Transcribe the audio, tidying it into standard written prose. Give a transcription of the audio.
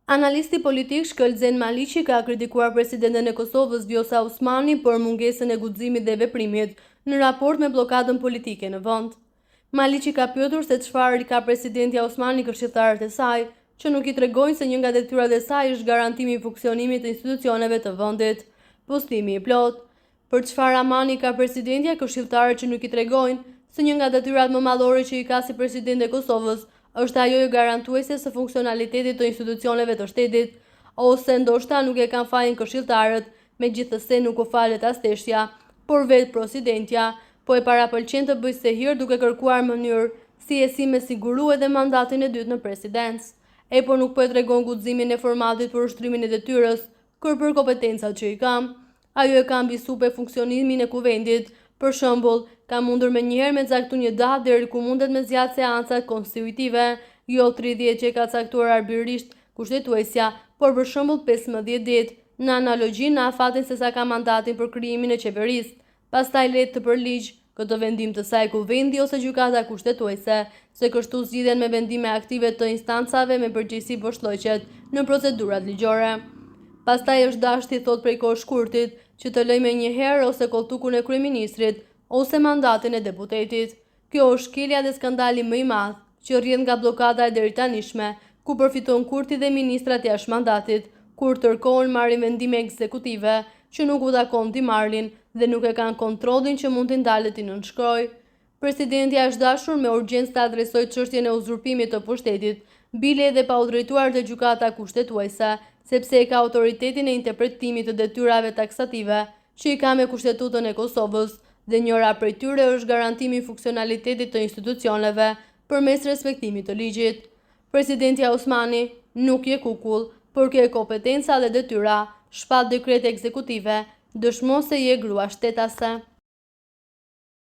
Analisti politik Shkëlzen Maliqi ka kritikuar presidenten e Kosovës Vjosa Osmani për mungesën e guximit dhe veprimit në raport me bllokadën politike në vend. Maliqi ka pyetur se çfarë i ka presidentja Osmani këshilltarët e saj, që nuk i tregojnë se një nga detyrat e saj është garantimi i funksionimit të institucioneve të vendit. Postimi i plot. Për çfarë amani ka presidentja këshilltarët që nuk i tregojnë se një nga detyrat më madhore që i ka si president e Kosovës është ajo e garantuese së funksionalitetit të institucioneve të shtetit, ose ndoshta nuk e kanë fajin këshilltarët, megjithëse nuk u falet as teshja, por vetë presidentja, po e parapëlqen të bëjë sehir duke kërkuar mënyrë si me siguru edhe mandatin e dytë në presidencë. Po nuk po e tregon guximin e formatit për ushtrimin e detyrës, kur për kompetencat që i kam. Ajo e ka mbisupe funksionimin e kuvendit, për shembull, ka mundur menjëherë me caktu një datë deri ku mundet me zgjat seancat konstitutive, jo 30 që ka caktuar arbitrisht kushtetuesja, por për shembull 15 ditë, në analogji në afatin se sa ka mandatin për krijimin e qeverisë. Pastaj let të për ligj këtë vendim të saj kuvendi ose gjykata kushtetuese, se kështu zgjidhen me vendime aktive të instancave me përgjegjësi boshllëqet në procedurat ligjore. Pastaj është dashti thot prej kohë shkurtit që të lëj menjëherë ose kolltukun e kryeministrit ose mandatin e deputetit. Kjo është shkelja dhe skandali më i madh që rrjedh nga bllokada e deritanishme, ku përfiton Kurti dhe ministrat jashtë mandatit, kur tërkohen marrin vendime ekzekutive që nuk u takon t'i marrin dhe nuk e kanë kontrollin që mund t'i ndalet t'i nënshkrojë. Presidentja është dashur me urgjencë të adresojë çështjen e uzurpimit të pushtetit, bile edhe pa u drejtuar te gjykata kushtetuese, sepse e ka autoritetin e interpretimit të detyrave taksative që i ka me Kushtetutën e Kosovës, dhe njëra prej tyre është garantimi i funksionalitetit të institucioneve përmes respektimit të ligjit. Presidentja Osmani nuk je kukull, por ke kompetenca dhe detyra, shpat dekrete ekzekutive, dëshmo se je grua shtetase.